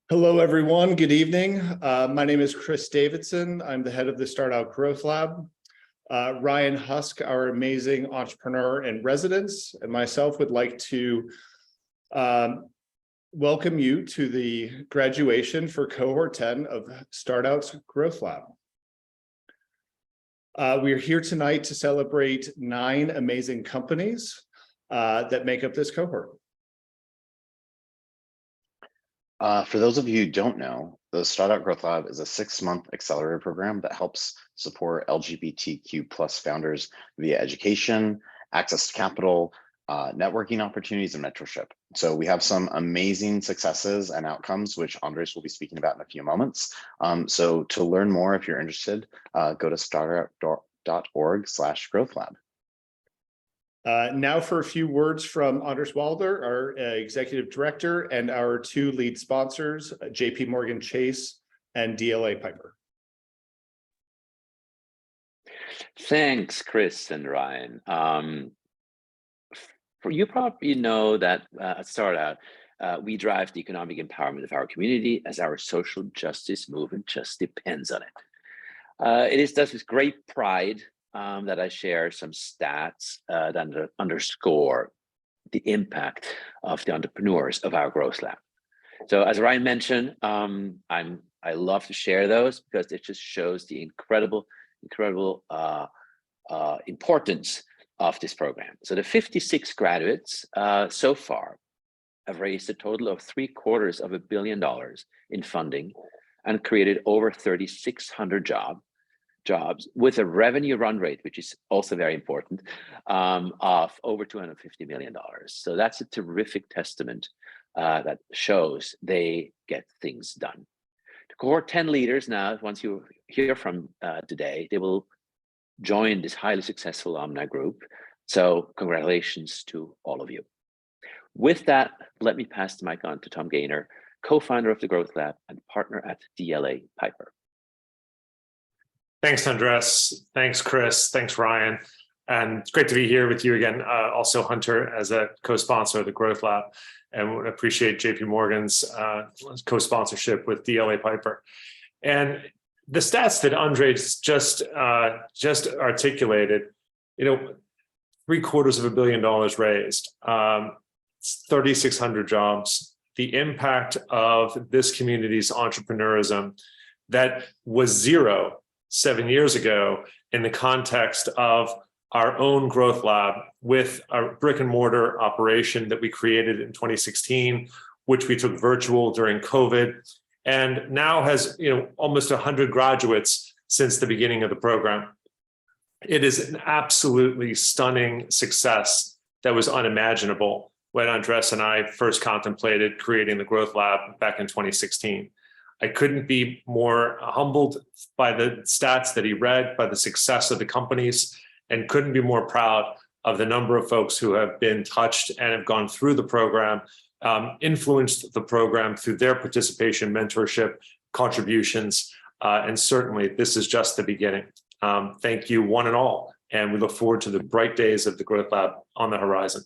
Hello, everyone. Good evening. My name is Chris Davidson. I'm the head of the StartOut Growth Lab. Ryan Husk, our amazing entrepreneur in residence, and myself would like to welcome you to the graduation for Cohort 10 of StartOut's Growth Lab. We are here tonight to celebrate 9 amazing companies that make up this cohort. For those of you who don't know, the StartOut Growth Lab is a 6-month accelerator program that helps support LGBTQ+ founders via education, access to capital, networking opportunities, and mentorship. So we have some amazing successes and outcomes, which Andres will be speaking about in a few moments. So to learn more, if you're interested, go to startout.org/growthlab. Now for a few words from Anders Walder, our executive director, and our 2 lead sponsors, JP Morgan Chase and DLA Piper. Thanks, Chris and Ryan. You probably know that at StartOut, we drive the economic empowerment of our community as our social justice movement just depends on it. It is thus with great pride that I share some stats that underscore the impact of the entrepreneurs of our Growth Lab. So as Ryan mentioned, I love to share those because it just shows the incredible importance of this program. So the 56 graduates so far have raised a total of $750 million in funding and created over 3,600 jobs with a revenue run rate, which is also very important, of over $250 million. So that's a terrific testament that shows they get things done. The cohort 10 leaders now, once you hear from today, they will join this highly successful alumni group. So congratulations to all of you. With that, let me pass the mic on to Tom Gaynor, co-founder of the Growth Lab and partner at DLA Piper. Thanks, Andres. Thanks, Chris. Thanks, Ryan. And it's great to be here with you again. Also, Hunter, as a co-sponsor of the Growth Lab, and would appreciate JP Morgan's co-sponsorship with DLA Piper. And the stats that Andres just articulated, $750 million raised, 3,600 jobs, the impact of this community's entrepreneurism that was zero 7 years ago in the context of our own Growth Lab with a brick and mortar operation that we created in 2016, which we took virtual during COVID, and now has almost 100 graduates since the beginning of the program. It is an absolutely stunning success that was unimaginable when Andres and I first contemplated creating the Growth Lab back in 2016. I couldn't be more humbled by the stats that he read, by the success of the companies, and couldn't be more proud of the number of folks who have been touched and have gone through the program, influenced the program through their participation, mentorship, contributions, and certainly this is just the beginning. Thank you one and all, and we look forward to the bright days of the Growth Lab on the horizon.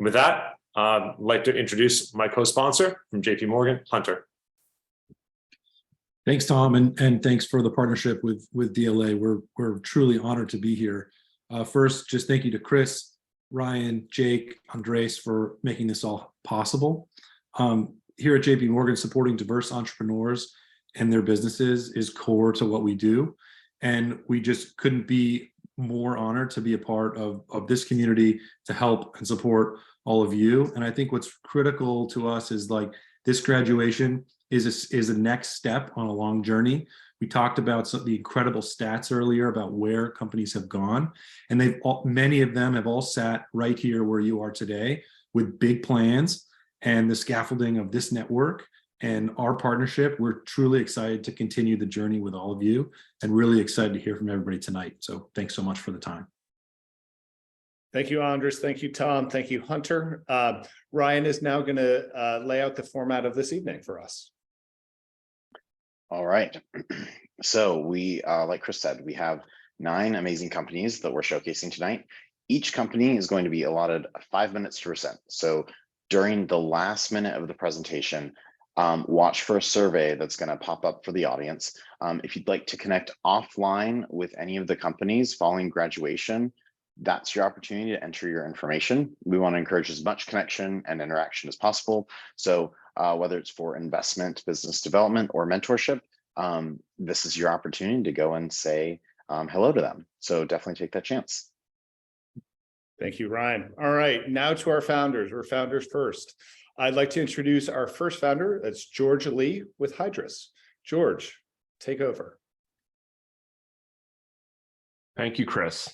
And with that, I'd like to introduce my co-sponsor from JP Morgan, Hunter. Thanks, Tom, and thanks for the partnership with DLA. We're truly honored to be here. First, just thank you to Chris, Ryan, Jake, Andres for making this all possible. Here at JP Morgan, supporting diverse entrepreneurs and their businesses is core to what we do. And we just couldn't be more honored to be a part of this community to help and support all of you. And I think what's critical to us is this graduation is a next step on a long journey. We talked about the incredible stats earlier about where companies have gone, and many of them have all sat right here where you are today with big plans and the scaffolding of this network and our partnership. We're truly excited to continue the journey with all of you and really excited to hear from everybody tonight. So thanks so much for the time. Thank you, Anders. Thank you, Tom. Thank you, Hunter. Ryan is now going to lay out the format of this evening for us. All right. So we, like Chris said, we have 9 amazing companies that we're showcasing tonight. Each company is going to be allotted 5 minutes to present. So during the last minute of the presentation, Watch for a survey that's going to pop up for the audience. If you'd like to connect offline with any of the companies following graduation, that's your opportunity to enter your information. We want to encourage as much connection and interaction as possible. So whether it's for investment, business development, or mentorship, this is your opportunity to go and say hello to them. So definitely take that chance. Thank you, Ryan. All right, now to our founders. We're founders first. I'd like to introduce our first founder. That's George Lee with Hydrus. George, take over. Thank you, Chris.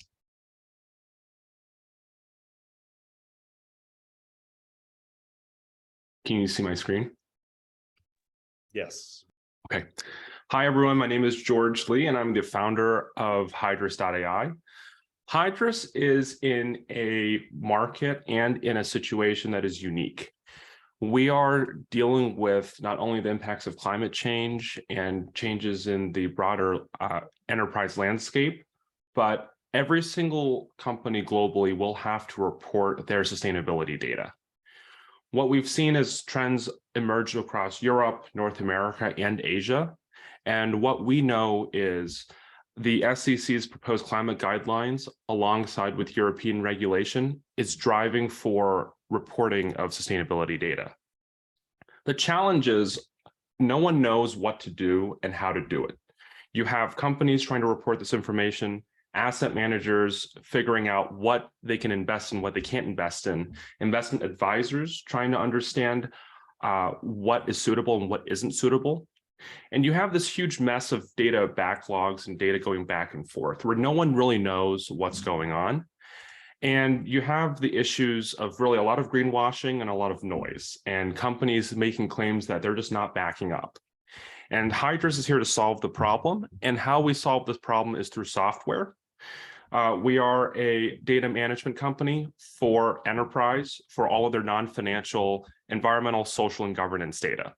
Can you see my screen? Yes. Okay. Hi, everyone. My name is George Lee, and I'm the founder of Hydrus.ai. Hydrus is in a market and in a situation that is unique. We are dealing with not only the impacts of climate change and changes in the broader enterprise landscape, but every single company globally will have to report their sustainability data. What we've seen is trends emerge across Europe, North America, and Asia. And what we know is the SEC's proposed climate guidelines, alongside with European regulation, is driving for reporting of sustainability data. The challenge is no one knows what to do and how to do it. You have companies trying to report this information, asset managers figuring out what they can invest in, what they can't invest in, investment advisors trying to understand what is suitable and what isn't suitable. And you have this huge mess of data backlogs and data going back and forth where no one really knows what's going on. And you have the issues of really a lot of greenwashing and a lot of noise and companies making claims that they're just not backing up. And Hydrus is here to solve the problem. And how we solve this problem is through software. We are a data management company for enterprise for all of their non-financial, environmental, social, and governance data.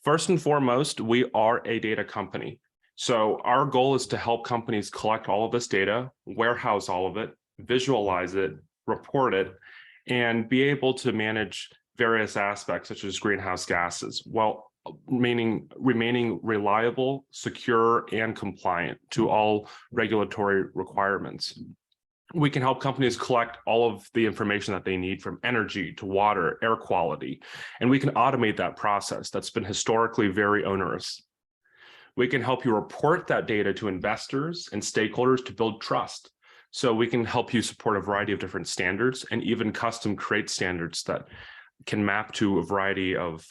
First and foremost, we are a data company. So our goal is to help companies collect all of this data, warehouse all of it, visualize it, report it, and be able to manage various aspects such as greenhouse gases, while remaining reliable, secure, and compliant to all regulatory requirements. We can help companies collect all of the information that they need, from energy to water, air quality, and we can automate that process that's been historically very onerous. We can help you report that data to investors and stakeholders to build trust. So we can help you support a variety of different standards and even custom create standards that can map to a variety of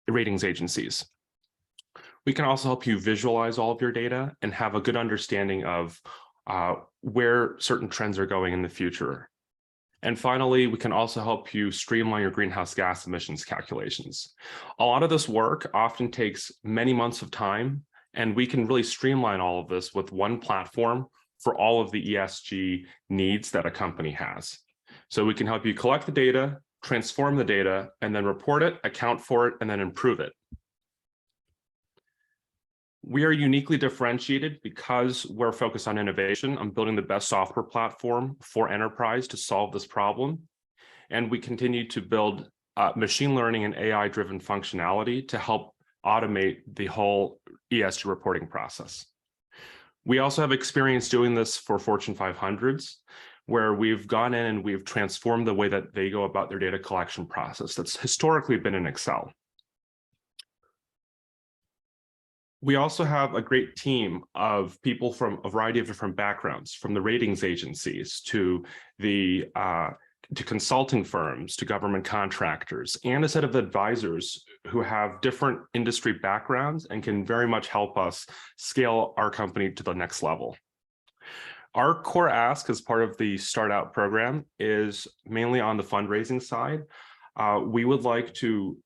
ratings agencies. We can also help you visualize all of your data and have a good understanding of where certain trends are going in the future. And finally, we can also help you streamline your greenhouse gas emissions calculations. A lot of this work often takes many months of time, and we can really streamline all of this with one platform for all of the ESG needs that a company has. So we can help you collect the data, transform the data, and then report it, account for it, and then improve it. We are uniquely differentiated because we're focused on innovation, on building the best software platform for enterprise to solve this problem. And we continue to build machine learning and AI-driven functionality to help automate the whole ESG reporting process. We also have experience doing this for Fortune 500s, where we've gone in and we've transformed the way that they go about their data collection process that's historically been in Excel. We also have a great team of people from a variety of different backgrounds, from the ratings agencies to the to consulting firms, to government contractors, and a set of advisors who have different industry backgrounds and can very much help us scale our company to the next level. Our core ask as part of the StartOut program is mainly on the fundraising side. We would like to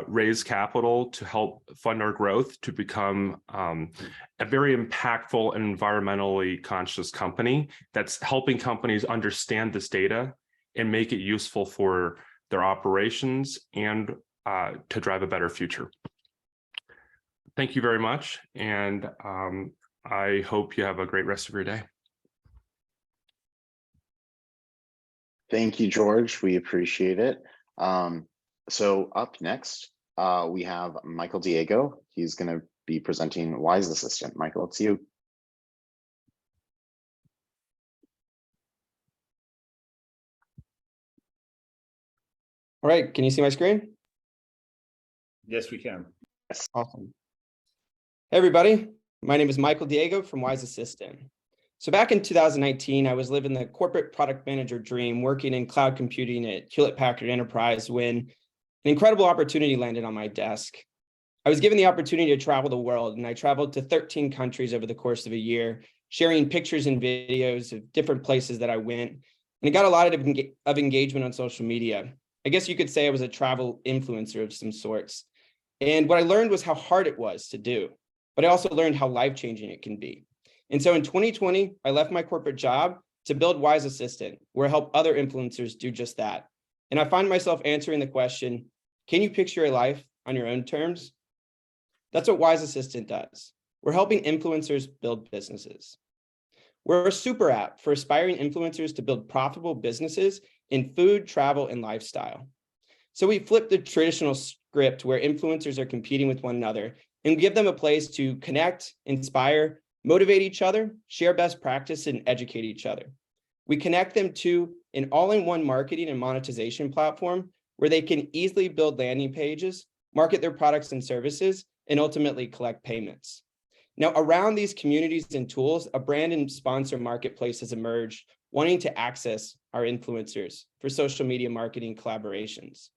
raise capital to help fund our growth to become a very impactful and environmentally conscious company that's helping companies understand this data and make it useful for their operations and to drive a better future. Thank you very much, and I hope you have a great rest of your day. Thank you, George. We appreciate it. So up next, we have Michael Diego. He's going to be presenting Wise Assistant. Michael, it's you. All right, can you see my screen? Yes, we can. Awesome. Hey, everybody. My name is Michael Diego from Wise Assistant. So back in 2019, I was living the corporate product manager dream, working in cloud computing at Hewlett-Packard Enterprise when an incredible opportunity landed on my desk. I was given the opportunity to travel the world, and I traveled to 13 countries over the course of a year, sharing pictures and videos of different places that I went, and it got a lot of engagement on social media. I guess you could say I was a travel influencer of some sorts. And what I learned was how hard it was to do, but I also learned how life-changing it can be. And so in 2020, I left my corporate job to build Wise Assistant, where I help other influencers do just that. And I find myself answering the question, can you picture a life on your own terms? That's what Wise Assistant does. We're helping influencers build businesses. We're a super app for aspiring influencers to build profitable businesses in food, travel, and lifestyle. So we flip the traditional script where influencers are competing with one another and give them a place to connect, inspire, motivate each other, share best practice, and educate each other. We connect them to an all-in-one marketing and monetization platform where they can easily build landing pages, market their products and services, and ultimately collect payments. Now, around these communities and tools, a brand and sponsor marketplace has emerged, wanting to access our influencers for social media marketing collaborations.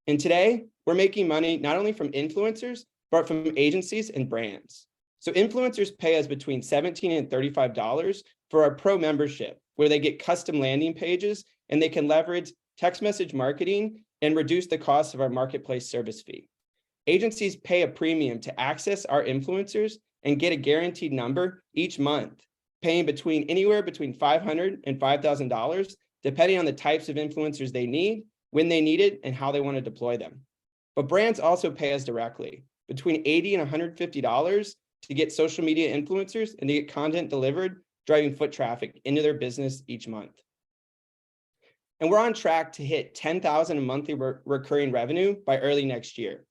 And today, we're making money not only from influencers, but from agencies and brands. So influencers pay us between $17 and $35 for our pro membership, where they get custom landing pages and they can leverage text message marketing and reduce the cost of our marketplace service fee. Agencies pay a premium to access our influencers and get a guaranteed number each month, paying anywhere between $500 and $5,000, depending on the types of influencers they need, when they need it, and how they want to deploy them. But brands also pay us directly, between $80 and $150 to get social media influencers and to get content delivered, driving foot traffic into their business each month. And we're on track to hit 10,000 in monthly recurring revenue by early next year.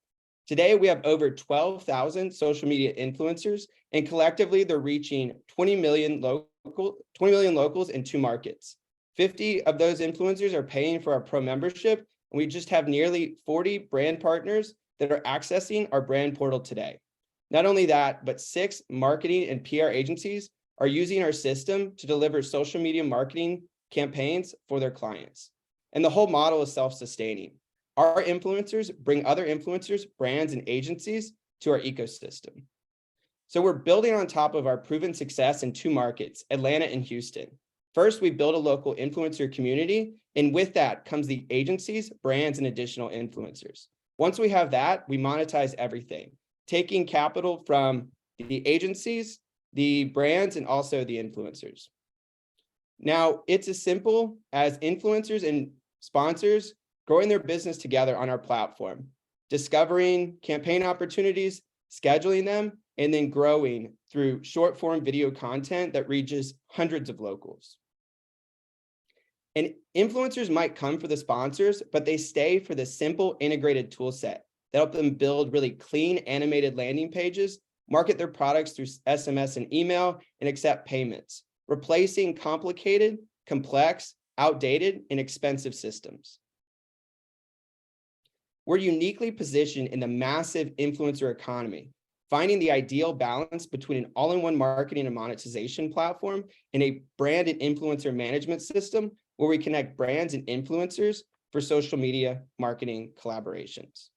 Today, we have over 12,000 social media influencers, and collectively, they're reaching 20 million locals in 2 markets. 50 of those influencers are paying for our pro membership, and we just have nearly 40 brand partners that are accessing our brand portal today. Not only that, but 6 marketing and PR agencies are using our system to deliver social media marketing campaigns for their clients. And the whole model is self-sustaining. Our influencers bring other influencers, brands, and agencies to our ecosystem. So we're building on top of our proven success in 2 markets, Atlanta and Houston. First, we build a local influencer community, and with that comes the agencies, brands, and additional influencers. Once we have that, we monetize everything, taking capital from the agencies, the brands, and also the influencers. Now, it's as simple as influencers and sponsors growing their business together on our platform, discovering campaign opportunities, scheduling them, and then growing through short form video content that reaches hundreds of locals. And influencers might come for the sponsors, but they stay for the simple integrated tool set that help them build really clean animated landing pages, market their products through SMS and email, and accept payments, replacing complicated, complex, outdated, and expensive systems. We're uniquely positioned in the massive influencer economy, finding the ideal balance between an all-in-one marketing and monetization platform and a brand and influencer management system where we connect brands and influencers for social media marketing collaborations.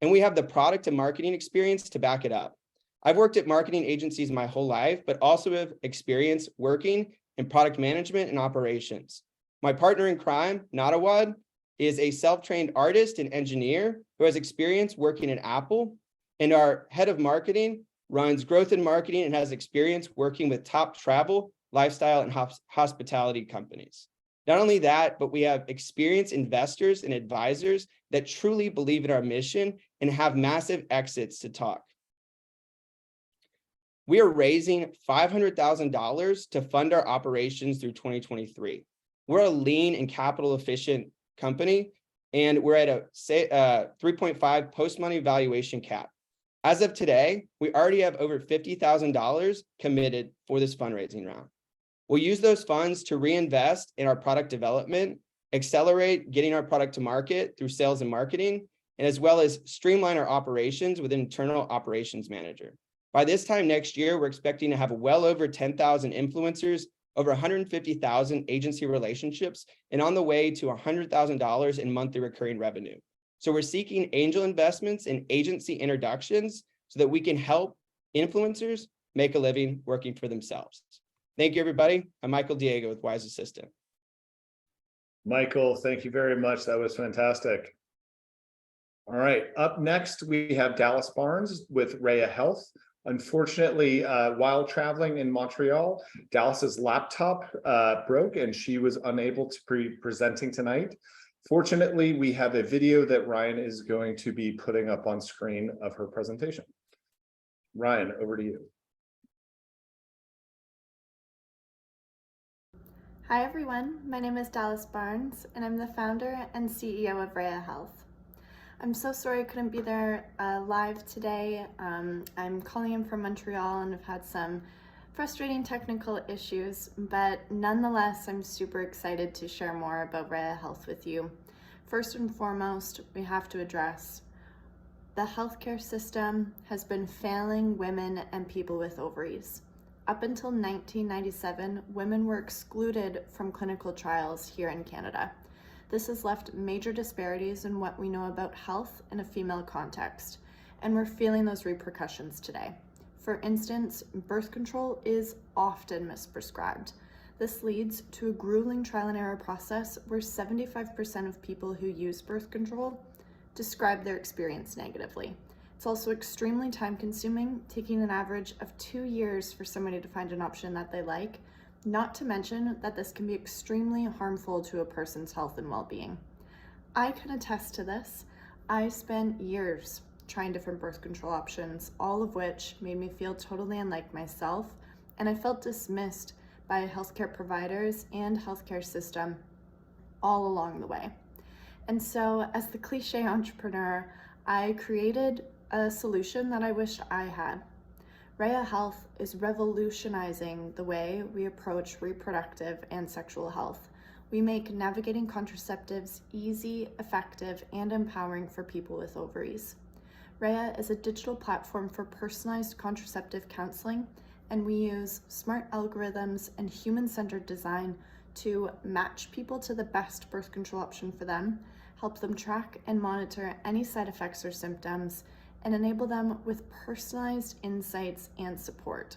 And we have the product and marketing experience to back it up. I've worked at marketing agencies my whole life, but also have experience working in product management and operations. My partner in crime, Nadawad, is a self-trained artist and engineer who has experience working at Apple, and our head of marketing runs growth in marketing and has experience working with top travel, lifestyle, and hospitality companies. Not only that, but we have experienced investors and advisors that truly believe in our mission and have massive exits to talk. We are raising $500,000 to fund our operations through 2023. We're a lean and capital efficient company, and we're at a 3.5 post-money valuation cap. As of today, we already have over $50,000 committed for this fundraising round. We'll use those funds to reinvest in our product development, accelerate getting our product to market through sales and marketing, and as well as streamline our operations with an internal operations manager. By this time next year, we're expecting to have well over 10,000 influencers, over 150,000 agency relationships, and on the way to $100,000 in monthly recurring revenue. So we're seeking angel investments and agency introductions so that we can help influencers make a living working for themselves. Thank you, everybody. I'm Michael Diego with Wise Assistant. Michael, thank you very much. That was fantastic. All right, up next, we have Dallas Barnes with Rhea Health. Unfortunately, while traveling in Montreal, Dallas's laptop broke and she was unable to be presenting tonight. Fortunately, we have a video that Ryan is going to be putting up on screen of her presentation. Ryan, over to you. Hi everyone, my name is Dallas Barnes and I'm the founder and CEO of Rhea Health. I'm so sorry I couldn't be there live today. I'm calling in from Montreal and I've had some frustrating technical issues, but nonetheless, I'm super excited to share more about Rhea Health with you. First and foremost, we have to address the healthcare system has been failing women and people with ovaries. Up until 1997, women were excluded from clinical trials here in Canada. This has left major disparities in what we know about health in a female context, and we're feeling those repercussions today. For instance, birth control is often misprescribed. This leads to a grueling trial and error process where 75% of people who use birth control describe their experience negatively. It's also extremely time consuming, taking an average of 2 years for somebody to find an option that they like, not to mention that this can be extremely harmful to a person's health and well-being. I can attest to this. I spent years trying different birth control options, all of which made me feel totally unlike myself, and I felt dismissed by healthcare providers and healthcare system all along the way. And so as the cliche entrepreneur, I created a solution that I wish I had. Rhea Health is revolutionizing the way we approach reproductive and sexual health. We make navigating contraceptives easy, effective, and empowering for people with ovaries. Rhea is a digital platform for personalized contraceptive counseling, and we use smart algorithms and human-centered design to match people to the best birth control option for them, help them track and monitor any side effects or symptoms, and enable them with personalized insights and support.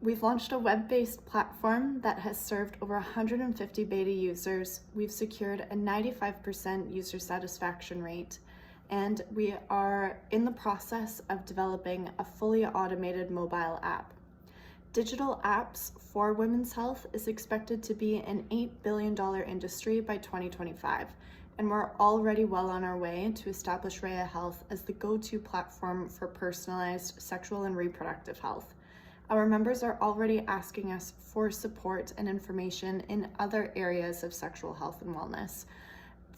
We've launched a web-based platform that has served over 150 beta users. We've secured a 95% user satisfaction rate, and we are in the process of developing a fully automated mobile app. Digital apps for women's health is expected to be an $8 billion industry by 2025, and we're already well on our way to establish Rhea Health as the go-to platform for personalized sexual and reproductive health. Our members are already asking us for support and information in other areas of sexual health and wellness.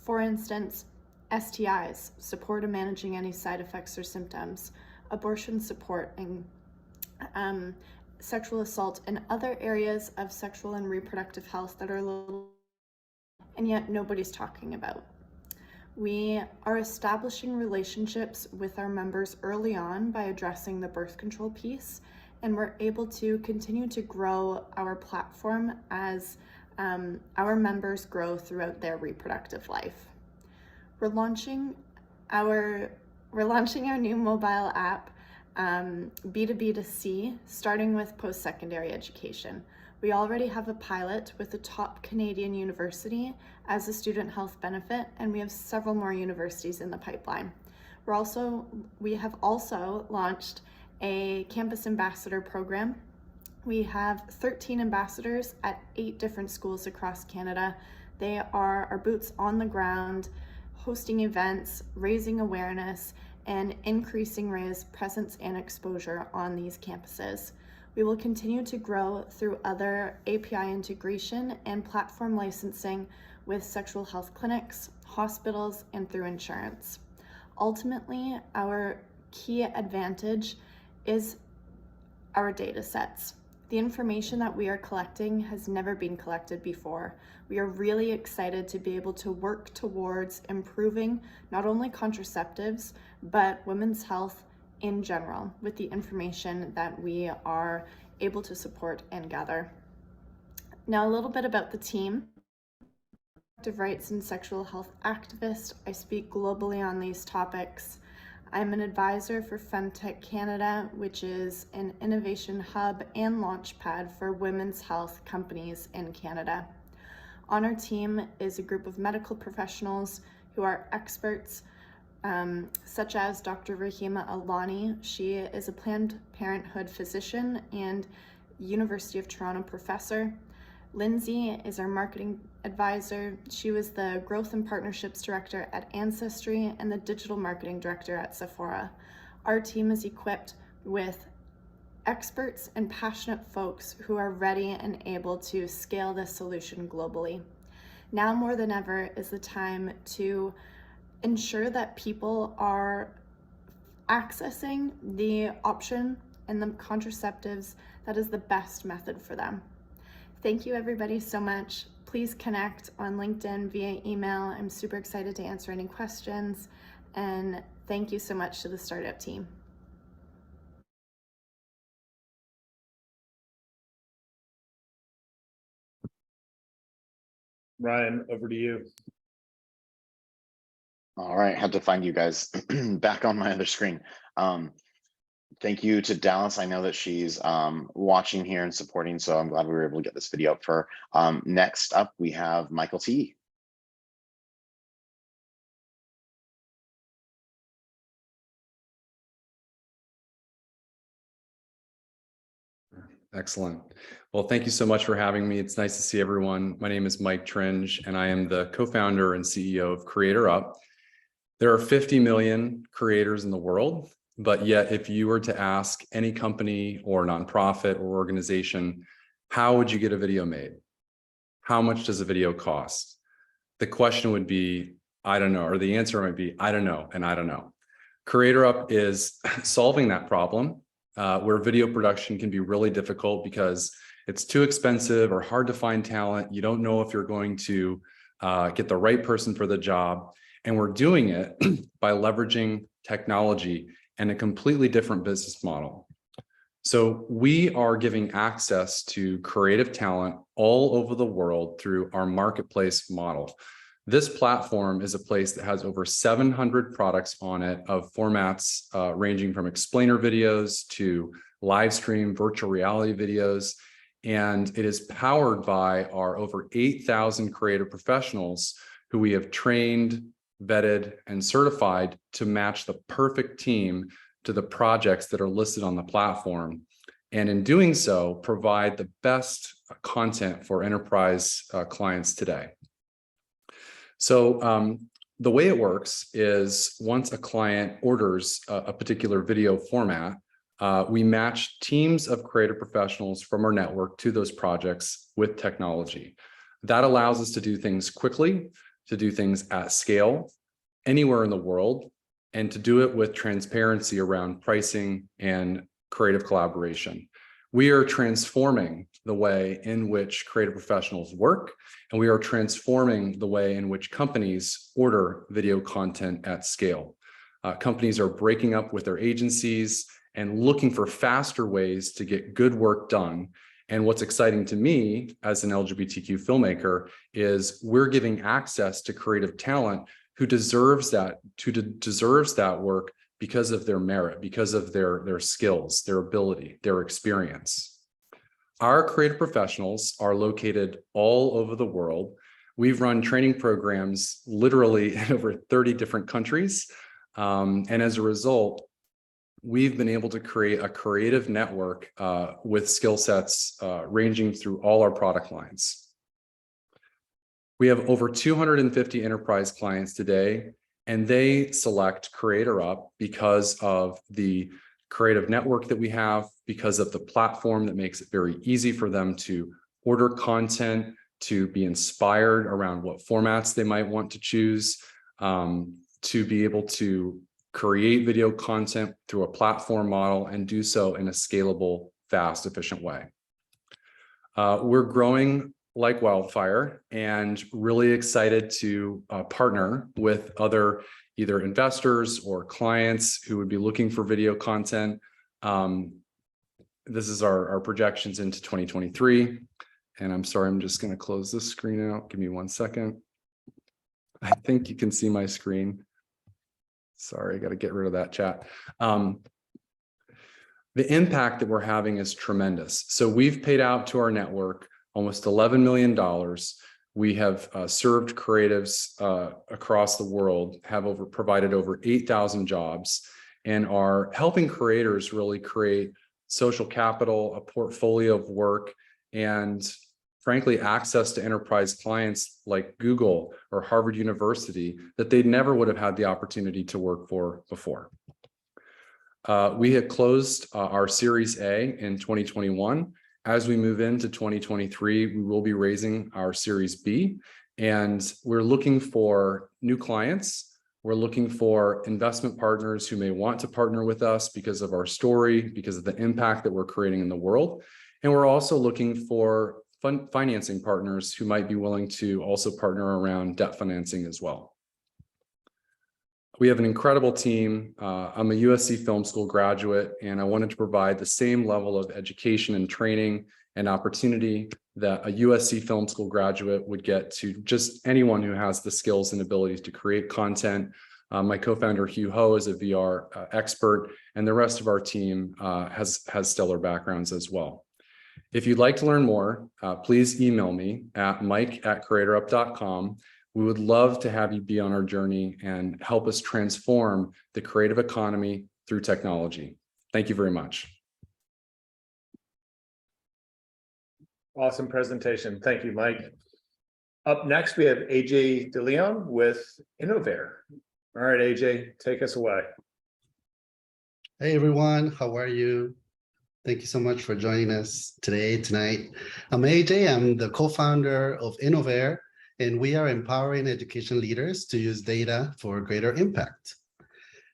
For instance, STIs, support in managing any side effects or symptoms, abortion support, and sexual assault, and other areas of sexual and reproductive health that are little and yet nobody's talking about. We are establishing relationships with our members early on by addressing the birth control piece, and we're able to continue to grow our platform as our members grow throughout their reproductive life. We're launching our new mobile app, B2B2C, starting with post-secondary education. We already have a pilot with a top Canadian university as a student health benefit, and we have several more universities in the pipeline. We have also launched a campus ambassador program. We have 13 ambassadors at 8 different schools across Canada. They are our boots on the ground, hosting events, raising awareness, and increasing Rhea's presence and exposure on these campuses. We will continue to grow through other API integration and platform licensing with sexual health clinics, hospitals, and through insurance. Ultimately, our key advantage is our data sets. The information that we are collecting has never been collected before. We are really excited to be able to work towards improving not only contraceptives, but women's health in general with the information that we are able to support and gather. Now, a little bit about the team. Reproductive rights and sexual health activist. I speak globally on these topics. I'm an advisor for Femtech Canada, which is an innovation hub and launchpad for women's health companies in Canada. On our team is a group of medical professionals who are experts, such as Dr. Rahima Alani. She is a Planned Parenthood physician and University of Toronto professor. Lindsay is our marketing advisor. She was the Growth and Partnerships Director at Ancestry and the Digital Marketing Director at Sephora. Our team is equipped with experts and passionate folks who are ready and able to scale this solution globally. Now more than ever is the time to ensure that people are accessing the option and the contraceptives that is the best method for them. Thank you everybody so much. Please connect on LinkedIn via email. I'm super excited to answer any questions, and thank you so much to the StartOut team. Ryan, over to you. All right, had to find you guys back on my other screen. Thank you to Dallas. I know that she's watching here and supporting, so I'm glad we were able to get this video up for her. Next up, we have Michael T. Excellent. Well, thank you so much for having me. It's nice to see everyone. My name is Mike Tringe, and I am the co-founder and CEO of CreatorUp. There are 50 million creators in the world, but yet if you were to ask any company or nonprofit or organization, how would you get a video made? How much does a video cost? The question would be, I don't know, or the answer might be, I don't know, and I don't know. CreatorUp is solving that problem where video production can be really difficult because it's too expensive or hard to find talent. You don't know if you're going to get the right person for the job. And we're doing it by leveraging technology and a completely different business model. So we are giving access to creative talent all over the world through our marketplace model. This platform is a place that has over 700 products on it of formats ranging from explainer videos to live stream virtual reality videos. And it is powered by our over 8,000 creative professionals who we have trained, vetted, and certified to match the perfect team to the projects that are listed on the platform. And in doing so, provide the best content for enterprise clients today. So the way it works is once a client orders a particular video format, we match teams of creative professionals from our network to those projects with technology. That allows us to do things quickly, to do things at scale, anywhere in the world, and to do it with transparency around pricing and creative collaboration. We are transforming the way in which creative professionals work, and we are transforming the way in which companies order video content at scale. Companies are breaking up with their agencies and looking for faster ways to get good work done. And what's exciting to me as an LGBTQ filmmaker is we're giving access to creative talent who deserves that work because of their merit, because of their skills, their ability, their experience. Our creative professionals are located all over the world. We've run training programs literally in over 30 different countries. And as a result, we've been able to create a creative network with skill sets ranging through all our product lines. We have over 250 enterprise clients today, and they select CreatorUp because of the creative network that we have, because of the platform that makes it very easy for them to order content, to be inspired around what formats they might want to choose, to be able to create video content through a platform model and do so in a scalable, fast, efficient way. We're growing like wildfire and really excited to partner with other either investors or clients who would be looking for video content. This is our projections into 2023. And I'm sorry, I'm just going to close this screen out. Give me 1 second. I think you can see my screen. Sorry, I got to get rid of that chat. The impact that we're having is tremendous. So we've paid out to our network almost $11 million. We have served creatives across the world, have provided over 8,000 jobs, and are helping creators really create social capital, a portfolio of work, and frankly, access to enterprise clients like Google or Harvard University that they never would have had the opportunity to work for before. We had closed our Series A in 2021. As we move into 2023, we will be raising our Series B, and we're looking for new clients. We're looking for investment partners who may want to partner with us because of our story, because of the impact that we're creating in the world. And we're also looking for financing partners who might be willing to also partner around debt financing as well. We have an incredible team. I'm a USC Film School graduate, and I wanted to provide the same level of education and training and opportunity that a USC Film School graduate would get to just anyone who has the skills and abilities to create content. My co-founder Hugh Ho is a VR expert, and the rest of our team has stellar backgrounds as well. If you'd like to learn more, please email me at mike@creatorup.com. We would love to have you be on our journey and help us transform the creative economy through technology. Thank you very much. Awesome presentation. Thank you, Mike. Up next, we have AJ DeLeon with Innovare. All right, AJ, take us away. Hey, everyone. How are you? Thank you so much for joining us tonight. I'm AJ. I'm the co-founder of Innovare, and we are empowering education leaders to use data for greater impact. I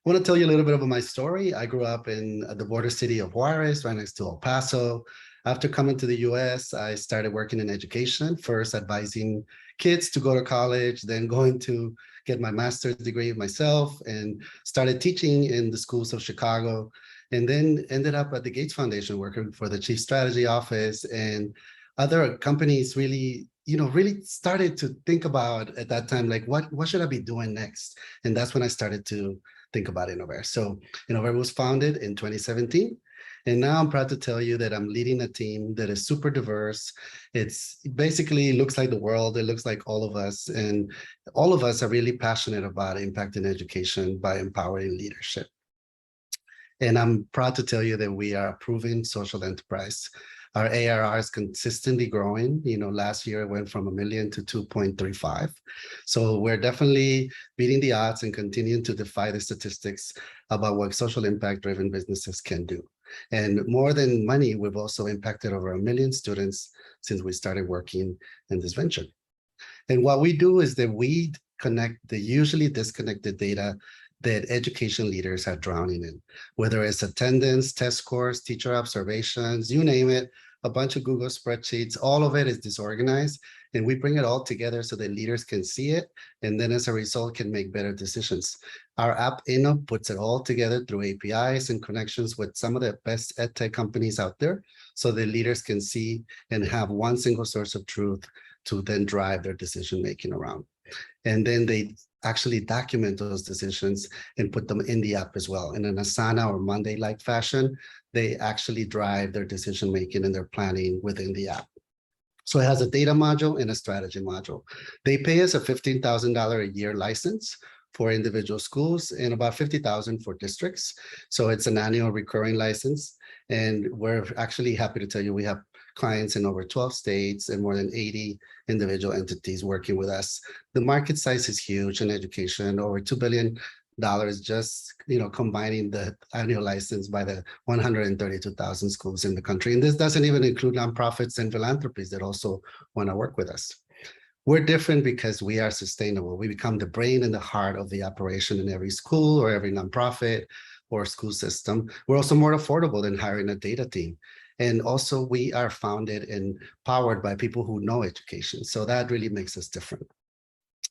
want to tell you a little bit about my story. I grew up in the border city of Juarez, right next to El Paso. After coming to the US, I started working in education, first advising kids to go to college, then going to get my master's degree myself, and started teaching in the schools of Chicago, and then ended up at the Gates Foundation working for the Chief Strategy Office, and other companies really started to think about at that time, like, what should I be doing next? And that's when I started to think about Innovare. So Innovare was founded in 2017. And now I'm proud to tell you that I'm leading a team that is super diverse. It basically looks like the world. It looks like all of us. And all of us are really passionate about impacting education by empowering leadership. And I'm proud to tell you that we are a proven social enterprise. Our ARR is consistently growing. Last year it went from 1 million to 2.35. So we're definitely beating the odds and continuing to defy the statistics about what social impact driven businesses can do. And more than money, we've also impacted over 1 million students since we started working in this venture. And what we do is that we connect the usually disconnected data that education leaders are drowning in, whether it's attendance, test scores, teacher observations, you name it, a bunch of Google spreadsheets, all of it is disorganized, and we bring it all together so that leaders can see it, and then as a result can make better decisions. Our app, Inno, puts it all together through APIs and connections with some of the best edtech companies out there, so that leaders can see and have one single source of truth to then drive their decision-making around. And then they actually document those decisions and put them in the app as well. And in a Asana or Monday-like fashion, they actually drive their decision-making and their planning within the app. So it has a data module and a strategy module. They pay us a $15,000 a year license for individual schools and about $50,000 for districts. So it's an annual recurring license. And we're actually happy to tell you we have clients in over 12 states and more than 80 individual entities working with us. The market size is huge in education, over $2 billion just, combining the annual license by the 132,000 schools in the country. And this doesn't even include nonprofits and philanthropies that also want to work with us. We're different because we are sustainable. We become the brain and the heart of the operation in every school or every nonprofit or school system. We're also more affordable than hiring a data team. And also we are founded and powered by people who know education. So that really makes us different.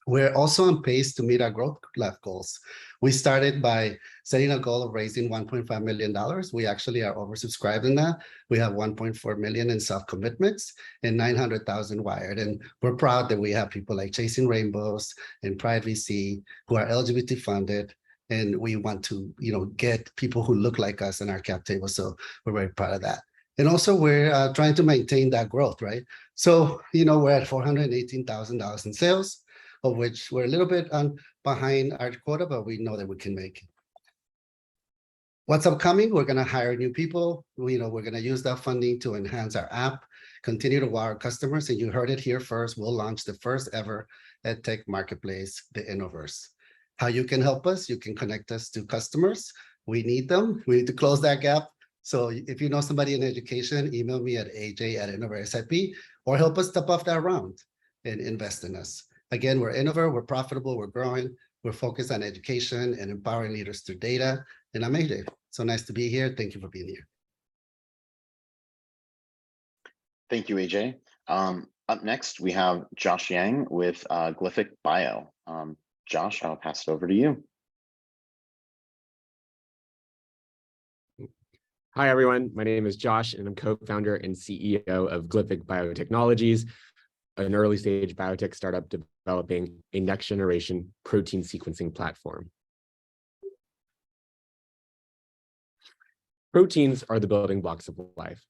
We're also on pace to meet our growth lab goals. We started by setting a goal of raising $1.5 million. We actually are oversubscribed in that. We have 1.4 million in self-commitments and 900,000 wired. And we're proud that we have people like Chasing Rainbows and Pride VC who are LGBT funded. And we want to, get people who look like us in our cap table. So we're very proud of that. And also we're trying to maintain that growth, right? So, we're at $418,000 in sales, of which we're a little bit behind our quota, but we know that we can make it. What's upcoming? We're going to hire new people. We're going to use that funding to enhance our app, continue to wow our customers. And you heard it here first. We'll launch the first ever EdTech marketplace, the Innoverse. How you can help us? You can connect us to customers. We need them. We need to close that gap. So if you know somebody in education, email me at aj@innoverse.ip or help us step off that round and invest in us. Again, we're Innover, we're profitable, we're growing, we're focused on education and empowering leaders through data. And I'm AJ. So nice to be here. Thank you for being here. Thank you, AJ. Up next, we have Josh Yang with Glyphic Bio. Josh, I'll pass it over to you. Hi, everyone. My name is Josh, and I'm co-founder and CEO of Glyphic Biotechnologies, an early-stage biotech startup developing a next-generation protein sequencing platform. Proteins are the building blocks of life.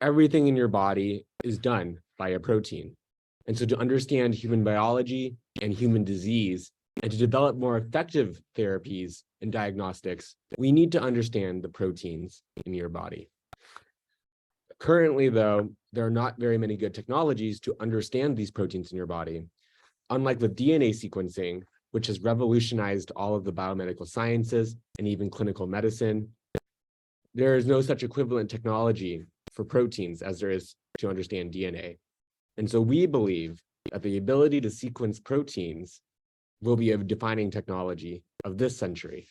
Everything in your body is done by a protein. And so to understand human biology and human disease, and to develop more effective therapies and diagnostics, we need to understand the proteins in your body. Currently, though, there are not very many good technologies to understand these proteins in your body. Unlike with DNA sequencing, which has revolutionized all of the biomedical sciences and even clinical medicine, there is no such equivalent technology for proteins as there is to understand DNA. And so we believe that the ability to sequence proteins will be a defining technology of this century.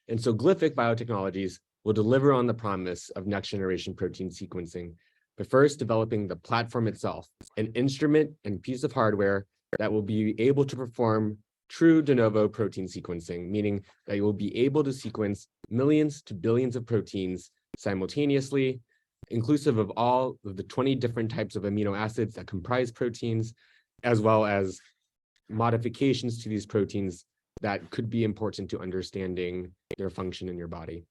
And so Glyphic Biotechnologies will deliver on the promise of next-generation protein sequencing by first developing the platform itself, an instrument and piece of hardware that will be able to perform true de novo protein sequencing, meaning that you will be able to sequence millions to billions of proteins simultaneously, inclusive of all of the 20 different types of amino acids that comprise proteins, as well as modifications to these proteins that could be important to understanding their function in your body.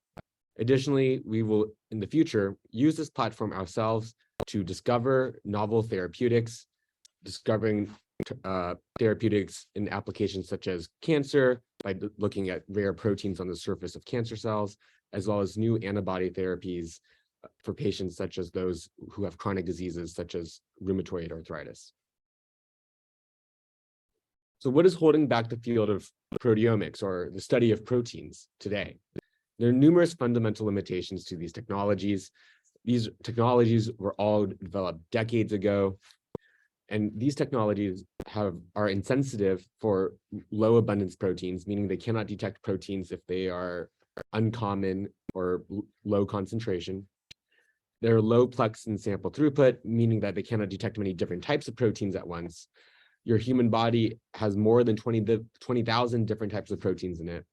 Additionally, we will, in the future, use this platform ourselves to discover novel therapeutics, discovering therapeutics in applications such as cancer by looking at rare proteins on the surface of cancer cells, as well as new antibody therapies for patients such as those who have chronic diseases such as rheumatoid arthritis. So what is holding back the field of proteomics, or the study of proteins, today? There are numerous fundamental limitations to these technologies. These technologies were all developed decades ago, and these technologies are insensitive for low abundance proteins, meaning they cannot detect proteins if they are uncommon or low concentration. They're low plex and sample throughput, meaning that they cannot detect many different types of proteins at once. Your human body has more than 20,000 different types of proteins in it.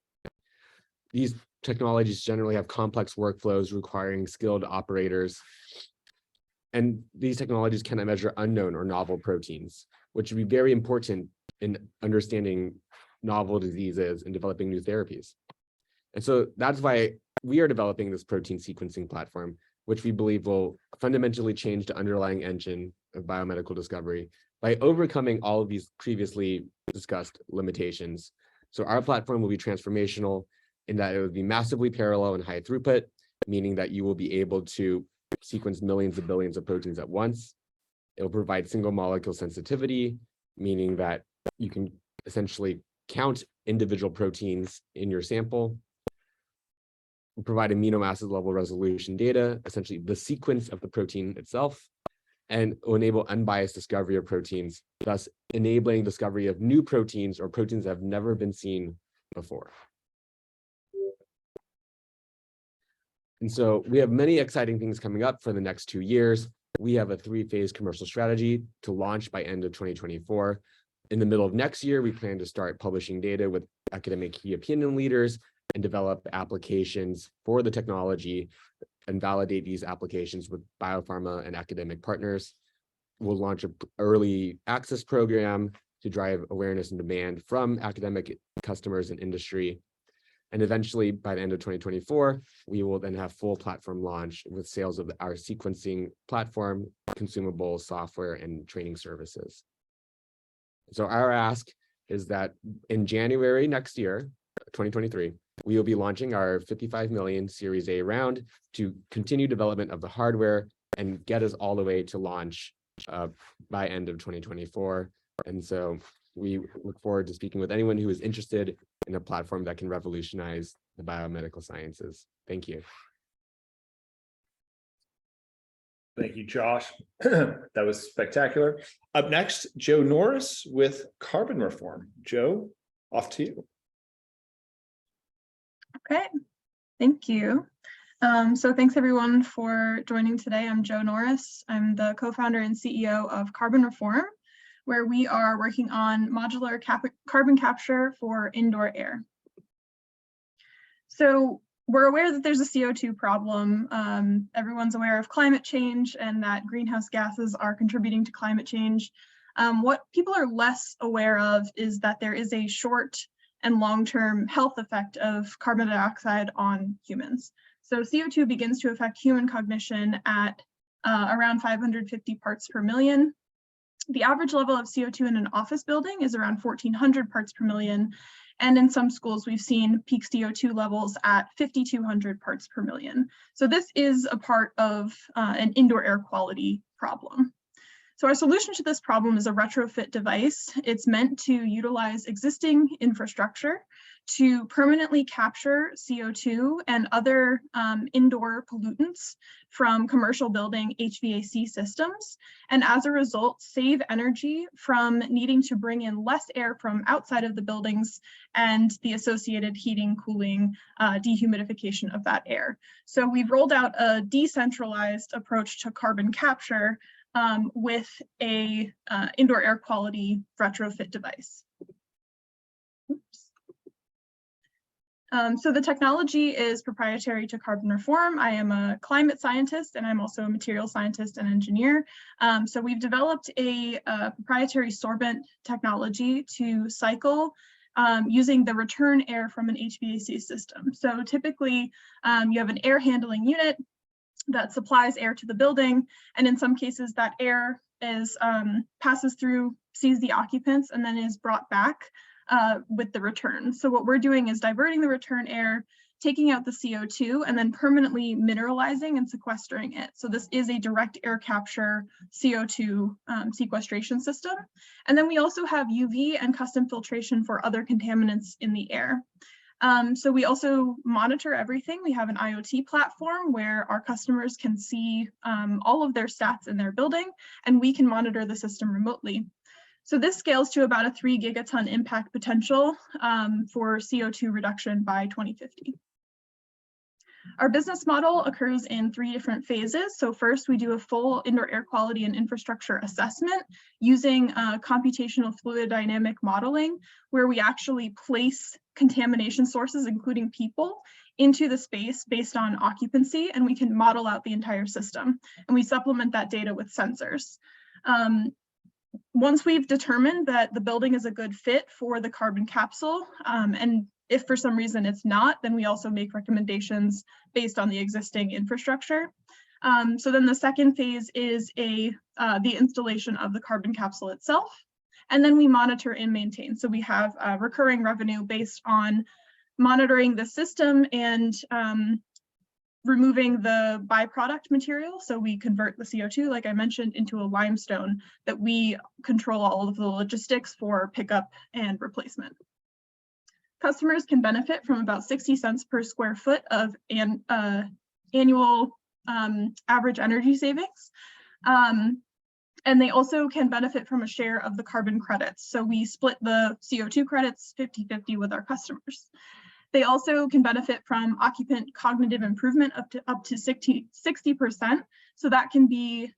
These technologies generally have complex workflows requiring skilled operators. And these technologies cannot measure unknown or novel proteins, which would be very important in understanding novel diseases and developing new therapies. And so that's why we are developing this protein sequencing platform, which we believe will fundamentally change the underlying engine of biomedical discovery by overcoming all of these previously discussed limitations. So our platform will be transformational in that it would be massively parallel and high throughput, meaning that you will be able to sequence millions of billions of proteins at once. It will provide single molecule sensitivity, meaning that you can essentially count individual proteins in your sample, provide amino acid level resolution data, essentially the sequence of the protein itself, and will enable unbiased discovery of proteins, thus enabling discovery of new proteins or proteins that have never been seen before. And so we have many exciting things coming up for the next 2 years. We have a 3-phase commercial strategy to launch by end of 2024. In the middle of next year, we plan to start publishing data with academic key opinion leaders and develop applications for the technology and validate these applications with biopharma and academic partners. We'll launch an early access program to drive awareness and demand from academic customers and industry. And eventually, by the end of 2024, we will then have full platform launch with sales of our sequencing platform, consumables, software, and training services. So our ask is that in January next year, 2023, we will be launching our $55 million Series A round to continue development of the hardware and get us all the way to launch by end of 2024. And so we look forward to speaking with anyone who is interested in a platform that can revolutionize the biomedical sciences. Thank you. Thank you, Josh. That was spectacular. Up next, Joe Norris with carbon reform. Joe, off to you. Okay, thank you. So thanks everyone for joining today. I'm Joe Norris. I'm the co-founder and CEO of Carbon Reform, where we are working on modular carbon capture for indoor air. So we're aware that there's a CO2 problem. Everyone's aware of climate change and that greenhouse gases are contributing to climate change. What people are less aware of is that there is a short and long-term health effect of carbon dioxide on humans. So CO2 begins to affect human cognition at around 550 parts per million. The average level of CO2 in an office building is around 1,400 parts per million. And in some schools, we've seen peak CO2 levels at 5,200 parts per million. So this is a part of an indoor air quality problem. So our solution to this problem is a retrofit device. It's meant to utilize existing infrastructure to permanently capture CO2 and other indoor pollutants from commercial building HVAC systems, and as a result, save energy from needing to bring in less air from outside of the buildings and the associated heating, cooling, dehumidification of that air. So we've rolled out a decentralized approach to carbon capture with a indoor air quality retrofit device. So the technology is proprietary to Carbon Reform. I am a climate scientist and I'm also a material scientist and engineer. So we've developed a proprietary sorbent technology to cycle using the return air from an HVAC system. So typically you have an air handling unit that supplies air to the building, and in some cases that air is passes through, sees the occupants, and then is brought back with the return. So what we're doing is diverting the return air, taking out the CO2, and then permanently mineralizing and sequestering it. So this is a direct air capture CO2 sequestration system. And then we also have UV and custom filtration for other contaminants in the air. So we also monitor everything. We have an IoT platform where our customers can see all of their stats in their building, and we can monitor the system remotely. So this scales to about a 3 gigaton impact potential for CO2 reduction by 2050. Our business model occurs in 3 different phases. So first, we do a full indoor air quality and infrastructure assessment using computational fluid dynamic modeling, where we actually place contamination sources, including people, into the space based on occupancy, and we can model out the entire system. And we supplement that data with sensors. Once we've determined that the building is a good fit for the carbon capsule, and if for some reason it's not, then we also make recommendations based on the existing infrastructure. So then the second phase is the installation of the carbon capsule itself. And then we monitor and maintain. So we have recurring revenue based on monitoring the system and removing the byproduct material. So we convert the CO2, like I mentioned, into a limestone that we control all of the logistics for pickup and replacement. customers can benefit from about 60 cents per square foot of annual average energy savings. And they also can benefit from a share of the carbon credits. So we split the CO2 credits 50-50 with our customers. They also can benefit from occupant cognitive improvement up to 60%. So that can be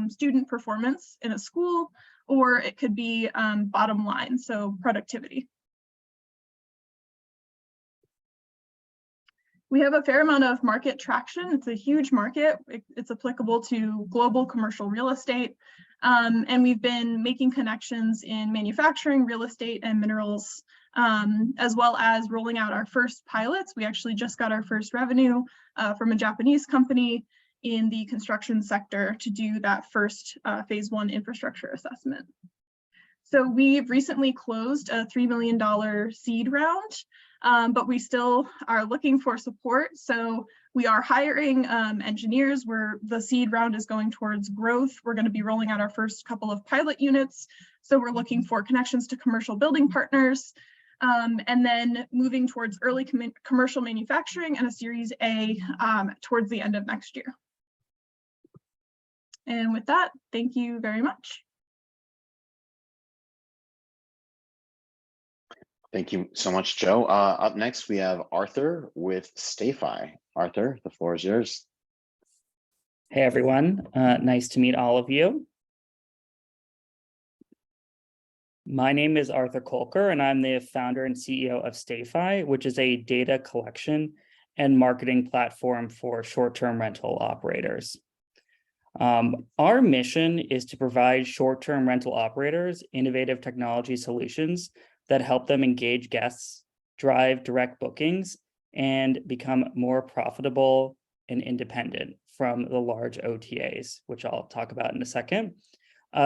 student performance in a school, or it could be bottom line, so productivity. We have a fair amount of market traction. It's a huge market. It's applicable to global commercial real estate. And we've been making connections in manufacturing, real estate, and minerals, as well as rolling out our first pilots. We actually just got our first revenue from a Japanese company in the construction sector to do that first phase 1 infrastructure assessment. So we've recently closed a $3 million seed round, but we still are looking for support. So we are hiring engineers where the seed round is going towards growth. We're going to be rolling out our first couple of pilot units. So we're looking for connections to commercial building partners, and then moving towards early commercial manufacturing and a Series A towards the end of next year. And with that, thank you very much. Thank you so much, Joe. Up next, we have Arthur with StayFi. Arthur, the floor is yours. Hey, everyone. Nice to meet all of you. My name is Arthur Kolker, and I'm the founder and CEO of StayFi, which is a data collection and marketing platform for short-term rental operators. Our mission is to provide short-term rental operators innovative technology solutions that help them engage guests, drive direct bookings, and become more profitable and independent from the large OTAs, which I'll talk about in a second.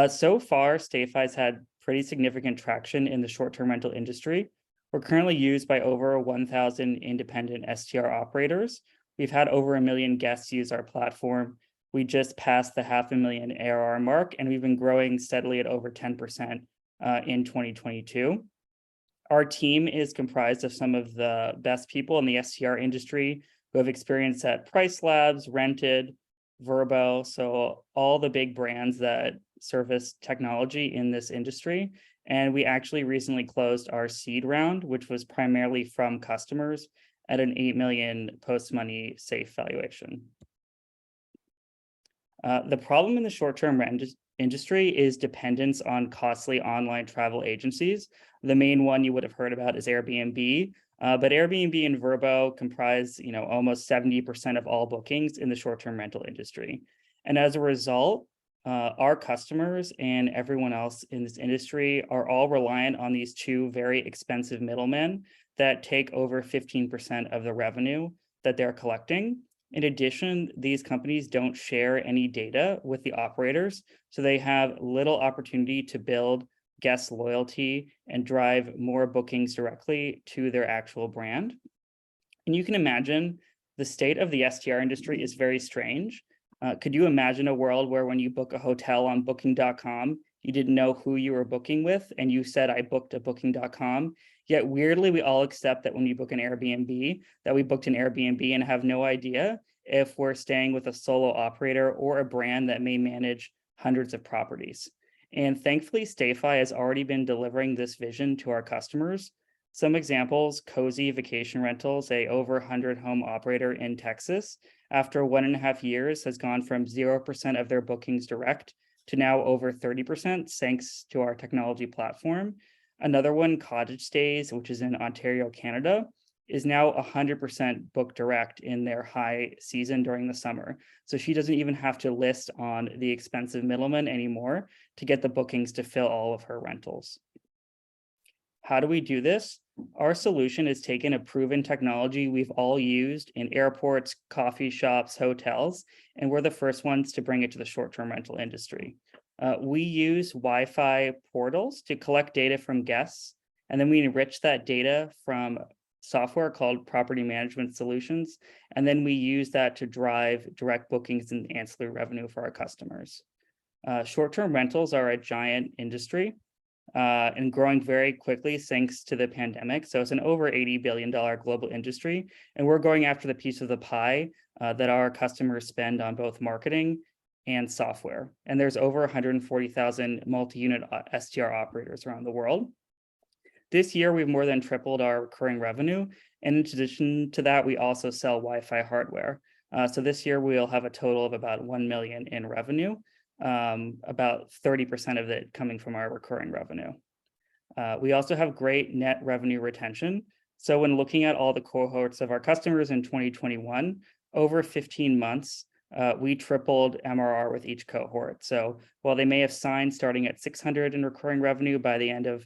So far, StayFi's had pretty significant traction in the short-term rental industry. We're currently used by over 1,000 independent STR operators. We've had over 1 million guests use our platform. We just passed the 500,000 ARR mark, and we've been growing steadily at over 10% in 2022. Our team is comprised of some of the best people in the STR industry who have experience at Price Labs, Rented, Vrbo, so all the big brands that service technology in this industry. And we actually recently closed our seed round, which was primarily from customers at an 8 million post-money safe valuation. The problem in the short-term rent industry is dependence on costly online travel agencies. The main one you would have heard about is Airbnb, but Airbnb and Vrbo comprise, almost 70% of all bookings in the short-term rental industry. And as a result, our customers and everyone else in this industry are all reliant on these two very expensive middlemen that take over 15% of the revenue that they're collecting. In addition, these companies don't share any data with the operators, so they have little opportunity to build guest loyalty and drive more bookings directly to their actual brand. And you can imagine the state of the STR industry is very strange. Could you imagine a world where when you book a hotel on booking.com, you didn't know who you were booking with and you said, I booked at booking.com, yet weirdly, we all accept that when you book an Airbnb, that we booked an Airbnb and have no idea if we're staying with a solo operator or a brand that may manage hundreds of properties. And thankfully, StayFi has already been delivering this vision to our customers. Some examples, Cozy Vacation Rentals, a over 100 home operator in Texas, after 1.5 years has gone from 0% of their bookings direct to now over 30%, thanks to our technology platform. Another one, Cottage Stays, which is in Ontario, Canada, is now 100% booked direct in their high season during the summer. So she doesn't even have to list on the expensive middleman anymore to get the bookings to fill all of her rentals. How do we do this? Our solution is taken a proven technology we've all used in airports, coffee shops, hotels, and we're the first ones to bring it to the short-term rental industry. We use Wi-Fi portals to collect data from guests, and then we enrich that data from software called Property Management Solutions, and then we use that to drive direct bookings and ancillary revenue for our customers. Short-term rentals are a giant industry. and growing very quickly thanks to the pandemic. So it's an over $80 billion global industry, and we're going after the piece of the pie that our customers spend on both marketing and software. And there's over 140,000 multi-unit STR operators around the world. This year, we've more than tripled our recurring revenue. And in addition to that, we also sell Wi-Fi hardware. So this year, we'll have a total of about 1 million in revenue, about 30% of it coming from our recurring revenue. We also have great net revenue retention. So when looking at all the cohorts of our customers in 2021, over 15 months, we tripled MRR with each cohort. So while they may have signed starting at 600 in recurring revenue, by the end of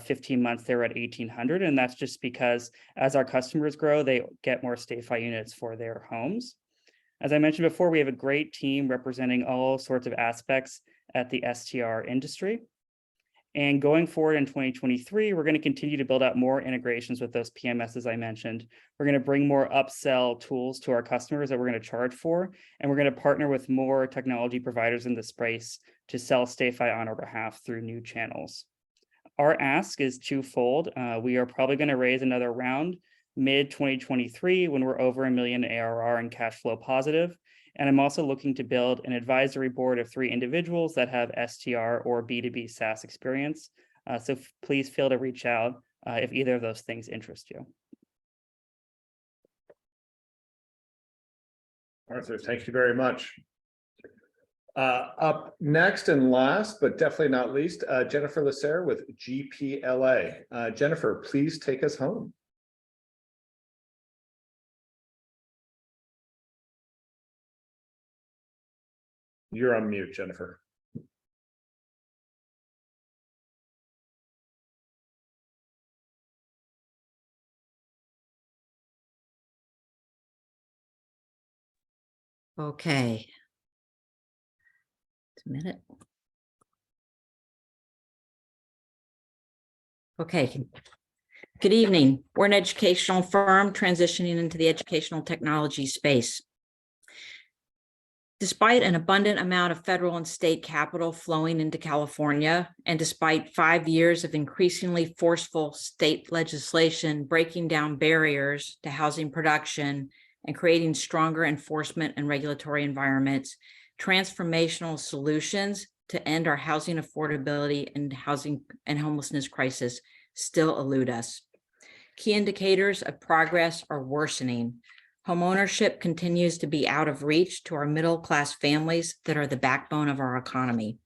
15 months, they were at 1,800. And that's just because as our customers grow, they get more StayFi units for their homes. As I mentioned before, we have a great team representing all sorts of aspects at the STR industry. And going forward in 2023, we're going to continue to build out more integrations with those PMSs I mentioned. We're going to bring more upsell tools to our customers that we're going to charge for. And we're going to partner with more technology providers in the space to sell StayFi on our behalf through new channels. Our ask is twofold. We are probably going to raise another round mid-2023 when we're over 1 million ARR and cash flow positive. And I'm also looking to build an advisory board of 3 individuals that have STR or B2B SaaS experience. So please feel to reach out if either of those things interest you. Arthur, thank you very much. Up next and last, but definitely not least, Jennifer Lasser with GPLA. Jennifer, please take us home. You're on mute, Jennifer. Okay. Just a minute. Okay. Good evening. We're an educational firm transitioning into the educational technology space. Despite an abundant amount of federal and state capital flowing into California, and despite 5 years of increasingly forceful state legislation breaking down barriers to housing production and creating stronger enforcement and regulatory environments, transformational solutions to end our housing affordability and housing and homelessness crisis still elude us. Key indicators of progress are worsening. Homeownership continues to be out of reach to our middle-class families that are the backbone of our economy.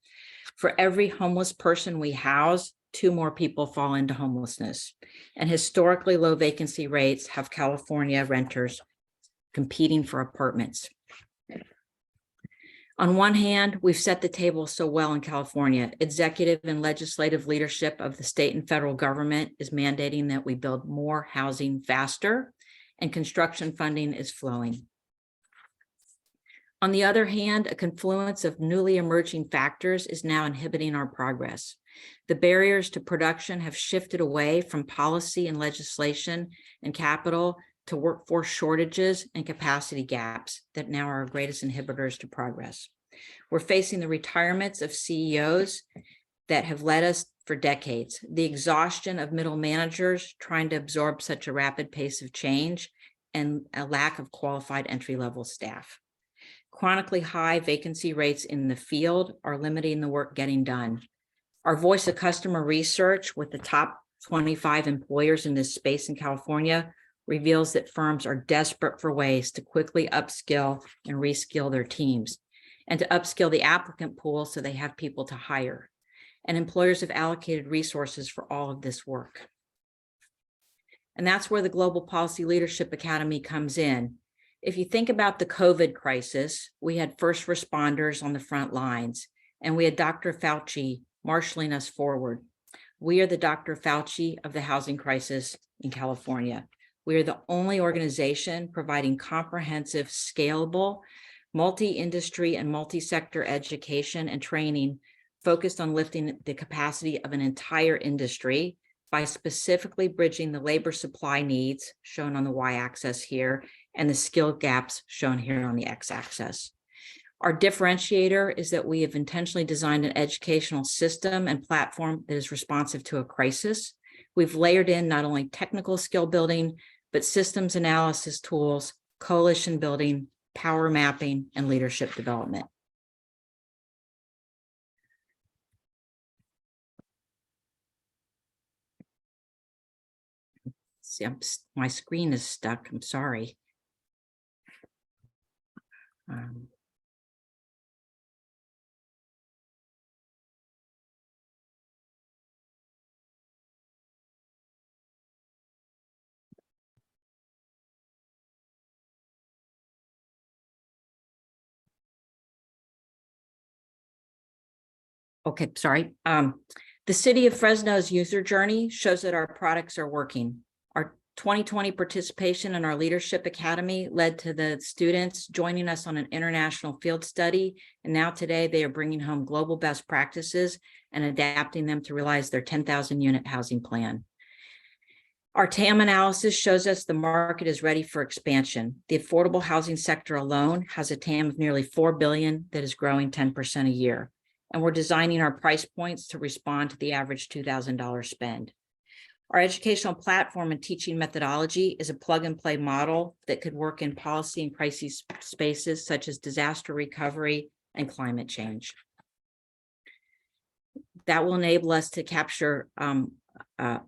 For every homeless person we house, 2 more people fall into homelessness. And historically low vacancy rates have California renters competing for apartments. On one hand, we've set the table so well in California. Executive and legislative leadership of the state and federal government is mandating that we build more housing faster, and construction funding is flowing. On the other hand, a confluence of newly emerging factors is now inhibiting our progress. The barriers to production have shifted away from policy and legislation and capital to workforce shortages and capacity gaps that now are our greatest inhibitors to progress. We're facing the retirements of CEOs that have led us for decades, the exhaustion of middle managers trying to absorb such a rapid pace of change, and a lack of qualified entry-level staff. Chronically high vacancy rates in the field are limiting the work getting done. Our voice of customer research with the top 25 employers in this space in California reveals that firms are desperate for ways to quickly upskill and reskill their teams, and to upskill the applicant pool so they have people to hire. And employers have allocated resources for all of this work. And that's where the Global Policy Leadership Academy comes in. If you think about the COVID crisis, we had first responders on the front lines, and we had Dr. Fauci marshaling us forward. We are the Dr. Fauci of the housing crisis in California. We are the only organization providing comprehensive, scalable, multi-industry and multi-sector education and training focused on lifting the capacity of an entire industry by specifically bridging the labor supply needs shown on the y-axis here and the skill gaps shown here on the x-axis. Our differentiator is that we have intentionally designed an educational system and platform that is responsive to a crisis. We've layered in not only technical skill building, but systems analysis tools, coalition building, power mapping, and leadership development. See, my screen is stuck. I'm sorry. Okay, sorry. The City of Fresno's user journey shows that our products are working. Our 2020 participation in our Leadership Academy led to the students joining us on an international field study. And now today they are bringing home global best practices and adapting them to realize their 10,000 unit housing plan. Our TAM analysis shows us the market is ready for expansion. The affordable housing sector alone has a TAM of nearly $4 billion that is growing 10% a year. And we're designing our price points to respond to the average $2,000 spend. Our educational platform and teaching methodology is a plug and play model that could work in policy and crisis spaces such as disaster recovery and climate change. That will enable us to capture, to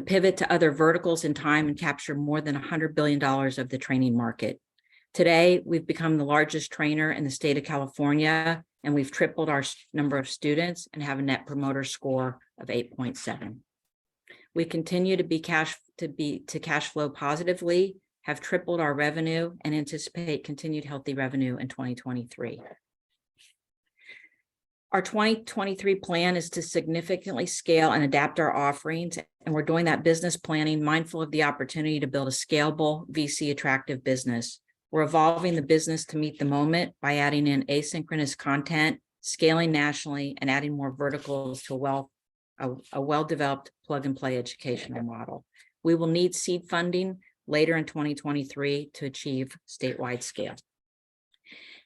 pivot to other verticals in time and capture more than $100 billion of the training market. Today, we've become the largest trainer in the state of California, and we've tripled our number of students and have a net promoter score of 8.7. We continue to be cash flow positively, have tripled our revenue, and anticipate continued healthy revenue in 2023. Our 2023 plan is to significantly scale and adapt our offerings, and we're doing that business planning mindful of the opportunity to build a scalable, VC attractive business. We're evolving the business to meet the moment by adding in asynchronous content, scaling nationally, and adding more verticals to a well-developed plug-and-play educational model. We will need seed funding later in 2023 to achieve statewide scale.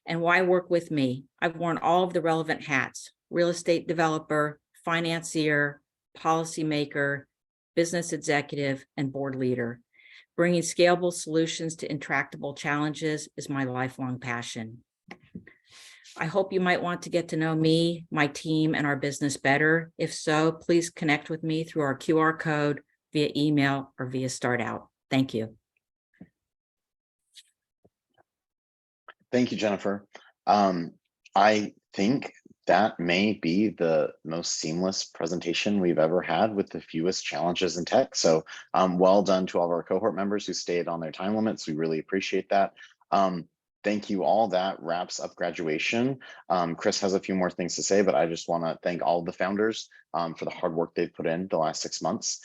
And why work with me? I've worn all of the relevant hats: real estate developer, financier, policymaker, business executive, and board leader. Bringing scalable solutions to intractable challenges is my lifelong passion. I hope you might want to get to know me, my team, and our business better. If so, please connect with me through our QR code, via email, or via StartOut. Thank you. Thank you, Jennifer. I think that may be the most seamless presentation we've ever had with the fewest challenges in tech. So well done to all of our cohort members who stayed on their time limits. We really appreciate that. Thank you all. That wraps up graduation. Chris has a few more things to say, but I just want to thank all of the founders for the hard work they've put in the last 6 months.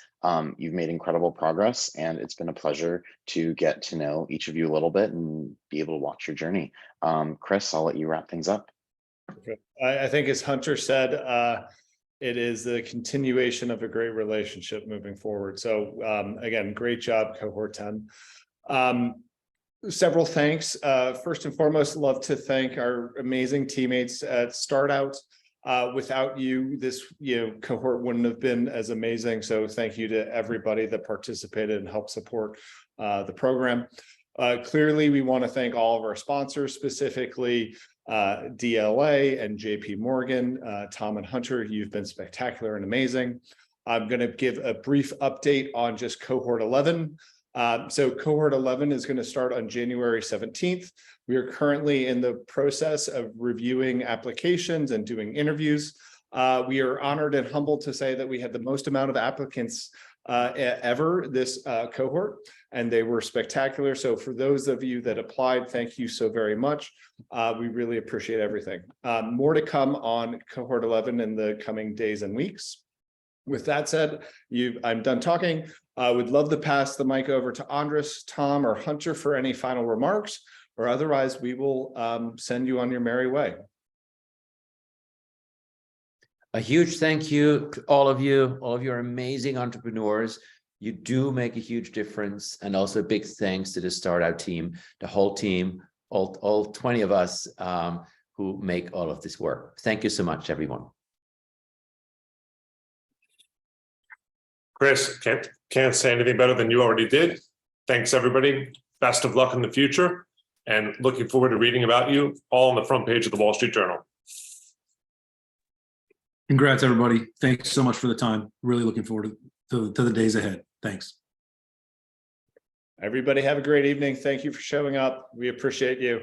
You've made incredible progress, and it's been a pleasure to get to know each of you a little bit and be able to watch your journey. Chris, I'll let you wrap things up. Okay. I think, as Hunter said, it is the continuation of a great relationship moving forward. So again, great job, cohort 10. Several thanks. First and foremost, love to thank our amazing teammates at StartOut. Without you, this cohort wouldn't have been as amazing. So thank you to everybody that participated and helped support the program. Clearly, we want to thank all of our sponsors, specifically DLA and JP Morgan. Tom and Hunter, you've been spectacular and amazing. I'm going to give a brief update on just cohort 11. So cohort 11 is going to start on January 17th. We are currently in the process of reviewing applications and doing interviews. We are honored and humbled to say that we had the most amount of applicants ever this cohort, and they were spectacular. So for those of you that applied, thank you so very much. We really appreciate everything. More to come on cohort 11 in the coming days and weeks. With that said, I'm done talking. I would love to pass the mic over to Andres, Tom, or Hunter for any final remarks, or otherwise we will send you on your merry way. A huge thank you to all of your amazing entrepreneurs. You do make a huge difference. And also a big thanks to the StartOut team, the whole team, all 20 of us who make all of this work. Thank you so much, everyone. Chris, can't say anything better than you already did. Thanks, everybody. Best of luck in the future, and looking forward to reading about you all on the front page of the Wall Street Journal. Congrats, everybody. Thanks so much for the time. Really looking forward to the days ahead. Thanks. Everybody have a great evening. Thank you for showing up. We appreciate you.